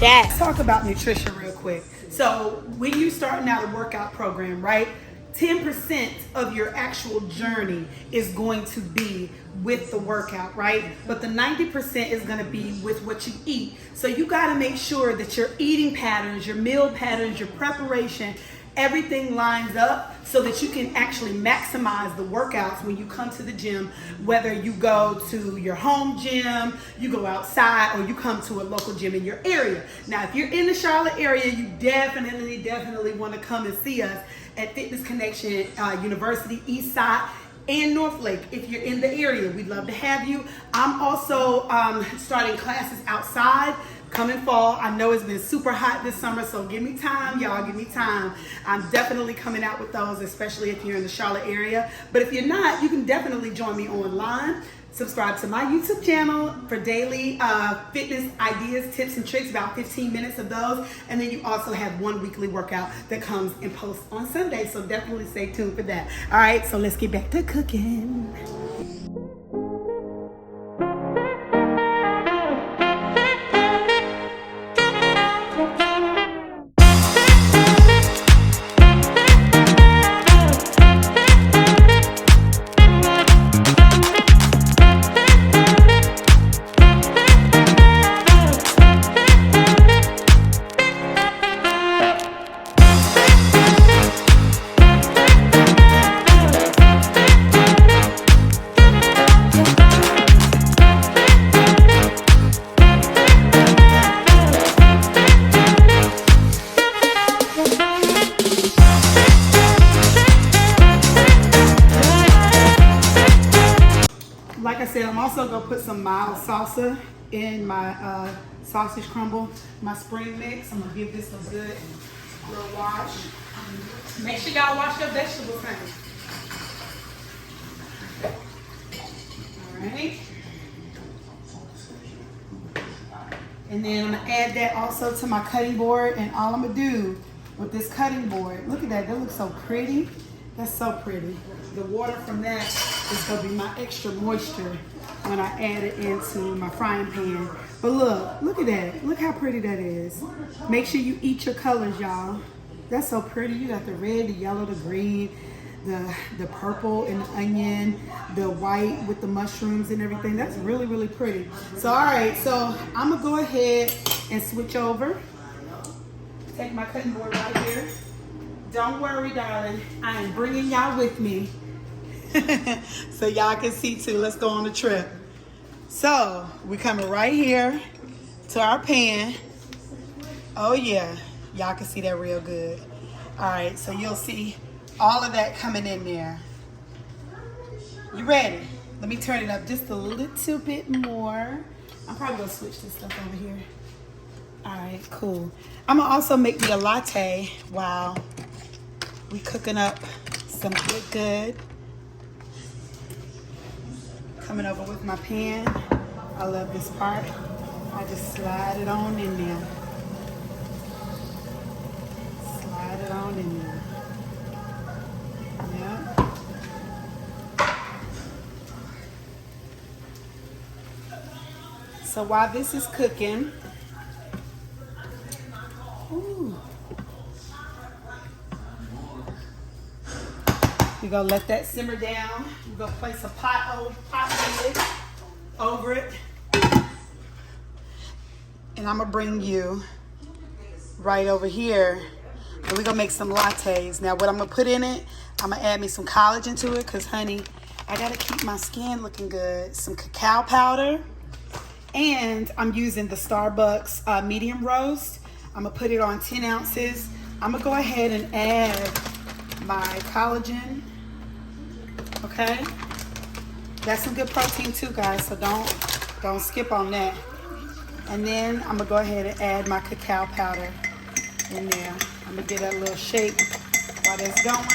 chat. Let's talk about nutrition real quick. So when you're starting out a workout program, right? 10% of your actual journey is going to be with the workout, right? But the 90% is going to be with what you eat. So you got to make sure that your eating patterns, your meal patterns, your preparation, everything lines up so that you can actually maximize the workouts when you come to the gym, whether you go to your home gym, you go outside, or you come to a local gym in your area. Now, if you're in the Charlotte area, you definitely want to come and see us at Fitness Connection University East Side and North Lake. If you're in the area, we'd love to have you. I'm also starting classes outside coming fall. I know it's been super hot this summer, so give me time, y'all, give me time. I'm definitely coming out with those, especially if you're in the Charlotte area. But if you're not, you can definitely join me online. Subscribe to my YouTube channel for daily fitness ideas, tips, and tricks, about 15 minutes of those. And then you also have one weekly workout that comes and posts on Sunday. So definitely stay tuned for that. All right, so let's get back to cooking. Like I said, I'm also gonna put some mild salsa in my sausage crumble, my spring mix. I'm gonna give this a good little wash. Make sure y'all wash your vegetables, honey. All right. And then I'm gonna add that also to my cutting board. And all I'm gonna do with this cutting board, look at that, that looks so pretty. That's so pretty. The water from that is gonna be my extra moisture when I add it into my frying pan. But look at that. Look how pretty that is. Make sure you eat your colors, y'all. That's so pretty. You got the red, the yellow, the green, the purple and the onion, the white with the mushrooms and everything. That's really pretty. So all right, so I'm gonna go ahead and switch over. Take my cutting board right here. Don't worry, darling. I am bringing y'all with me. So y'all can see too. Let's go on the trip. So we coming right here to our pan. Oh yeah, y'all can see that real good. All right, so you'll see all of that coming in there. You ready? Let me turn it up just a little bit more. I'm probably gonna switch this stuff over here. All right, cool. I'm gonna also make me a latte while we cooking up some good. Coming over with my pan. I love this part. I just slide it on in there. Slide it on in there. Yeah. So while this is cooking, we're gonna let that simmer down. We're gonna place a pot lid over it. And I'm gonna bring you right over here. And we're gonna make some lattes. Now what I'm gonna put in it, I'm gonna add me some collagen to it, cause honey, I gotta keep my skin looking good. Some cacao powder. And I'm using the Starbucks medium roast. I'm gonna put it on 10 ounces. I'm gonna go ahead and add my collagen. Okay, that's some good protein too, guys, so don't skip on that. And then I'm gonna go ahead and add my cacao powder in there. I'm gonna give that a little shake while that's going.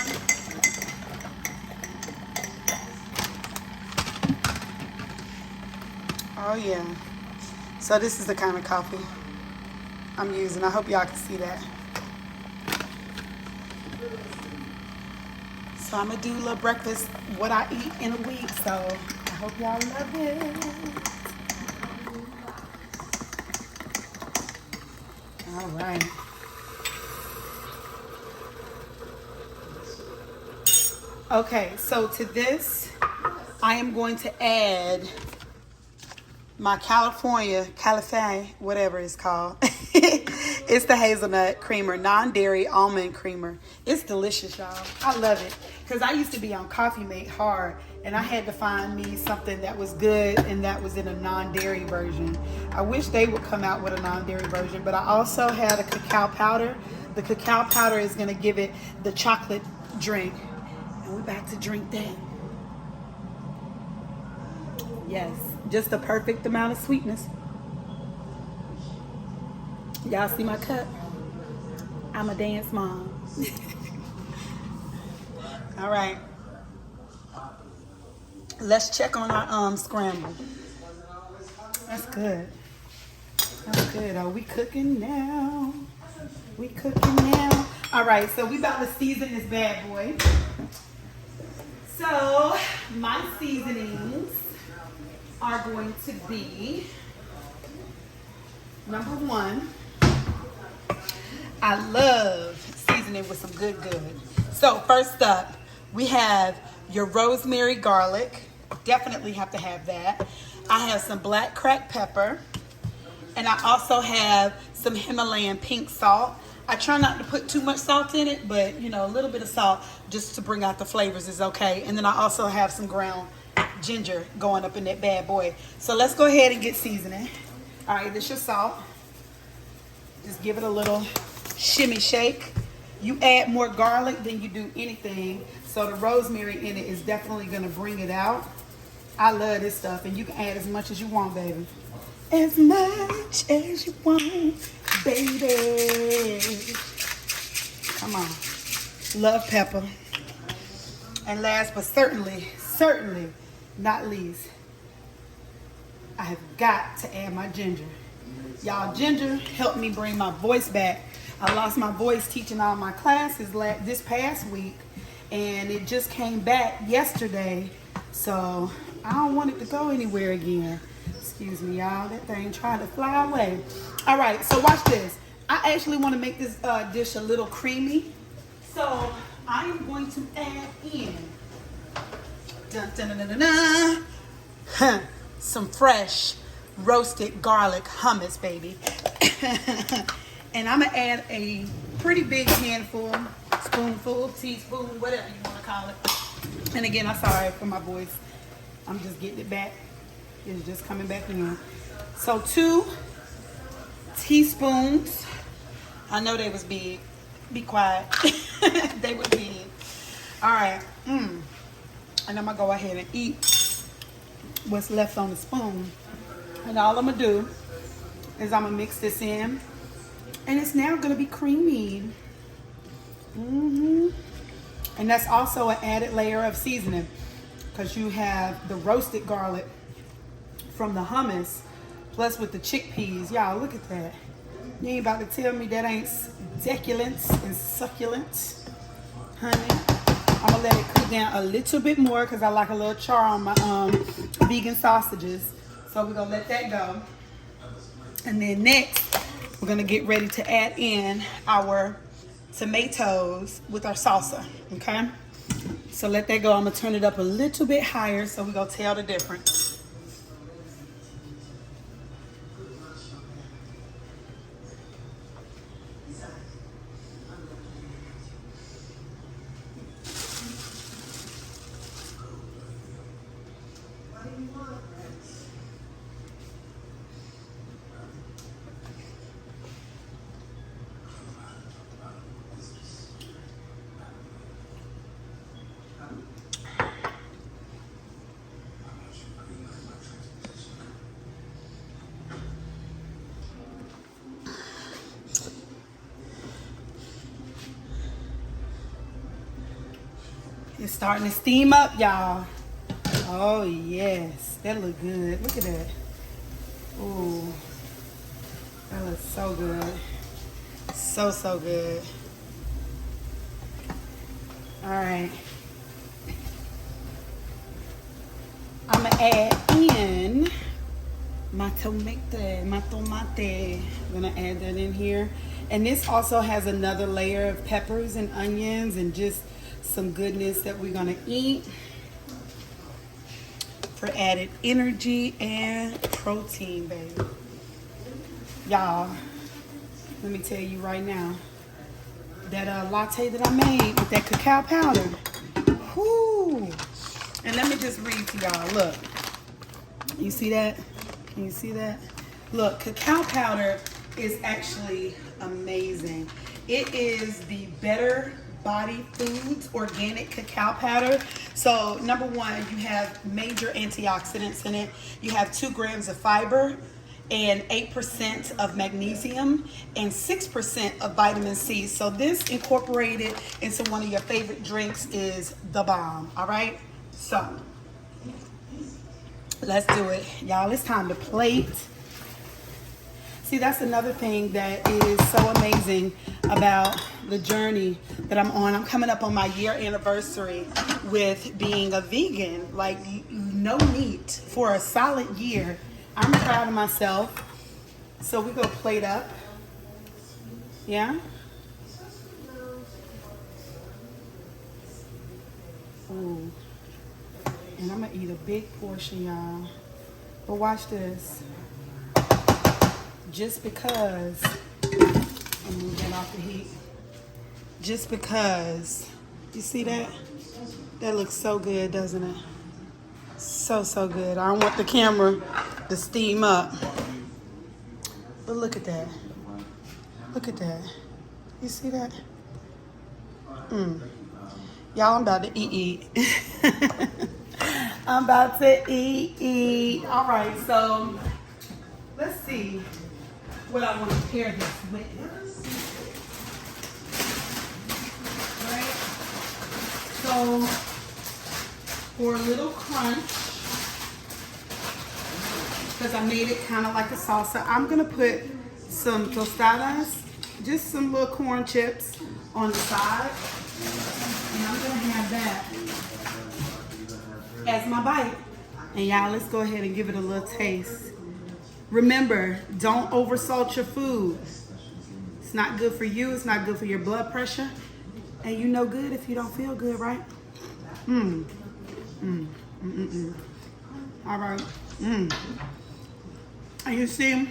Oh yeah, so this is the kind of coffee I'm using. I hope y'all can see that. So I'm gonna do a little breakfast, what I eat in a week. So I hope y'all love it. All right. Okay, so to this, I am going to add my California, whatever it's called. It's the hazelnut creamer, non-dairy almond creamer. It's delicious, y'all. I love it. Because I used to be on Coffee Mate hard, and I had to find me something that was good and that was in a non-dairy version. I wish they would come out with a non-dairy version, but I also had a cacao powder. The cacao powder is going to give it the chocolate drink. And we're about to drink that. Yes, just the perfect amount of sweetness. Y'all see my cup? I'm a dance mom. All right. Let's check on our scramble. That's good. That's good. Are we cooking now? We cooking now. All right, so we about to season this bad boy. So my seasonings are going to be, number one, I love seasoning with some good. So first up, we have your rosemary garlic. Definitely have to have that. I have some black cracked pepper. And I also have some Himalayan pink salt. I try not to put too much salt in it, but you know, a little bit of salt just to bring out the flavors is okay. And then I also have some ground ginger going up in that bad boy. So let's go ahead and get seasoning. All right, this is your salt. Just give it a little shimmy shake. You add more garlic than you do anything, so the rosemary in it is definitely gonna bring it out. I love this stuff, and you can add as much as you want, baby. As much as you want, baby. Come on. Love pepper. And last but certainly not least, I have got to add my ginger. Y'all, ginger helped me bring my voice back. I lost my voice teaching all my classes this past week, and it just came back yesterday, so I don't want it to go anywhere again. Excuse me, y'all. That thing tried to fly away. All right, so watch this. I actually want to make this dish a little creamy, so I am going to add in some fresh roasted garlic hummus, baby. And I'm gonna add a pretty big handful, spoonful, teaspoon, whatever you want to call it. And again, I'm sorry for my voice. I'm just getting it back. It's just coming back in. So 2 teaspoons. I know they was big. Be quiet. They were big. All right. And I'm gonna go ahead and eat what's left on the spoon. And all I'm gonna do is I'm gonna mix this in, and it's now gonna be creamy. And that's also an added layer of seasoning, because you have the roasted garlic from the hummus, plus with the chickpeas. Y'all, look at that. You ain't about to tell me that ain't deculent and succulent, honey. I'm gonna let it cook down a little bit more because I like a little char on my vegan sausages. So we're gonna let that go. And then next, we're gonna get ready to add in our tomatoes with our salsa, okay? So let that go. I'm gonna turn it up a little bit higher so we're gonna tell the difference. It's starting to steam up, y'all. Oh, yes. That look good. Look at that. Ooh. That looks so good. So good. All right. I'm going to add in my my tomate. I'm gonna add that in here. And this also has another layer of peppers and onions and just some goodness that we're gonna eat for added energy and protein, baby. Y'all, let me tell you right now, that latte that I made with that cacao powder, whoo. And let me just read to y'all, look. You see that? Can you see that? Look, cacao powder is actually amazing. It is the Better Body Foods organic cacao powder. So number one, you have major antioxidants in it. You have 2 grams of fiber and 8% of magnesium and 6% of vitamin C. So this incorporated into one of your favorite drinks is the bomb. All right, so let's do it, y'all. It's time to plate. See, that's another thing that is so amazing about the journey that I'm on. I'm coming up on my year anniversary with being a vegan, like no meat for a solid year. I'm proud of myself. So we're gonna plate up. Yeah? Ooh. And I'm gonna eat a big portion, y'all. But watch this. Just because, I'm gonna get off the heat. Just because, you see that? That looks so good, doesn't it? So, so good. I don't want the camera to steam up. But look at that. Look at that. You see that? Y'all, I'm about to eat. I'm about to eat. All right, so let's see what I want to pair this with. Right? So for a little crunch, because I made it kind of like a salsa, I'm gonna put some tostadas, just some little corn chips on the side, and I'm gonna have that as my bite. And y'all, let's go ahead and give it a little taste. Remember, don't oversalt your food. It's not good for you. It's not good for your blood pressure. And you know good if you don't feel good, right? All right. And you see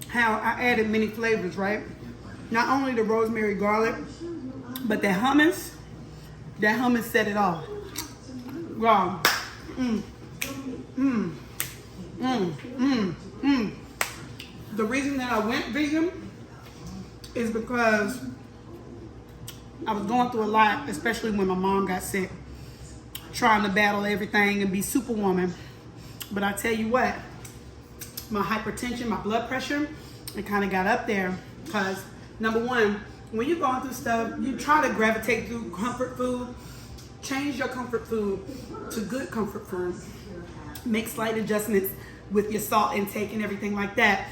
how I added many flavors, right? Not only the rosemary garlic, but that hummus set it off. Wow. The reason that I went vegan is because I was going through a lot, especially when my mom got sick, trying to battle everything and be superwoman. But I tell you what, my hypertension, my blood pressure, it kind of got up there because number one, when you're going through stuff, you try to gravitate through comfort food. Change your comfort food to good comfort food. Make slight adjustments with your salt intake and everything like that.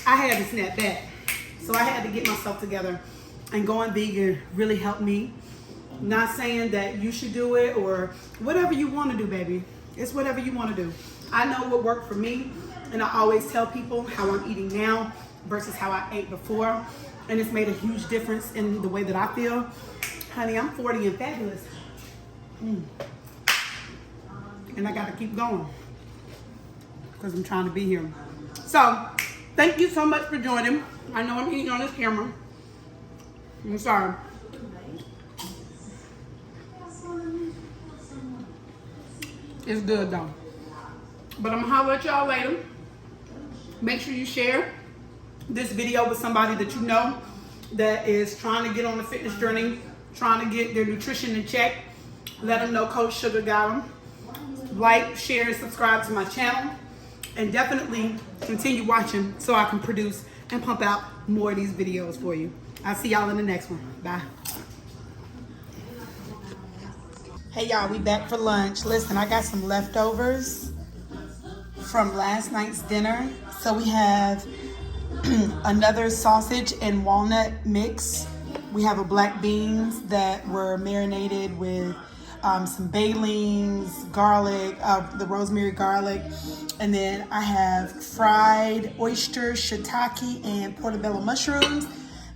I had to snap back. So I had to get myself together, and going vegan really helped me. Not saying that you should do it or whatever you want to do, baby. It's whatever you want to do. I know what worked for me, and I always tell people how I'm eating now versus how I ate before. And it's made a huge difference in the way that I feel. Honey, I'm 40 and fabulous. And I gotta keep going because I'm trying to be here. So, thank you so much for joining. I know I'm eating on this camera. I'm sorry. It's good though. But I'm gonna holler at y'all later. Make sure you share this video with somebody that you know that is trying to get on the fitness journey, trying to get their nutrition in check. Let them know Coach Sugar got them. Like, share, and subscribe to my channel. And definitely continue watching so I can produce and pump out more of these videos for you. I'll see y'all in the next one. Bye. Hey y'all, we back for lunch. Listen, I got some leftovers from last night's dinner. So we have another sausage and walnut mix. We have a black beans that were marinated with some bay leaves, garlic, the rosemary garlic, and then I have fried oysters, shiitake, and portobello mushrooms.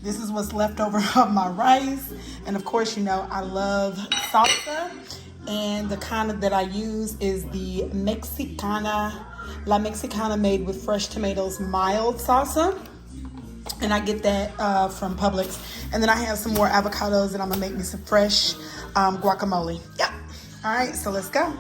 This is what's left over of my rice. And of course, you know, I love salsa. And the kind that I use is the La Mexicana made with fresh tomatoes mild salsa. And I get that from Publix. And then I have some more avocados and I'm gonna make me some fresh guacamole. Yeah. All right, so let's go.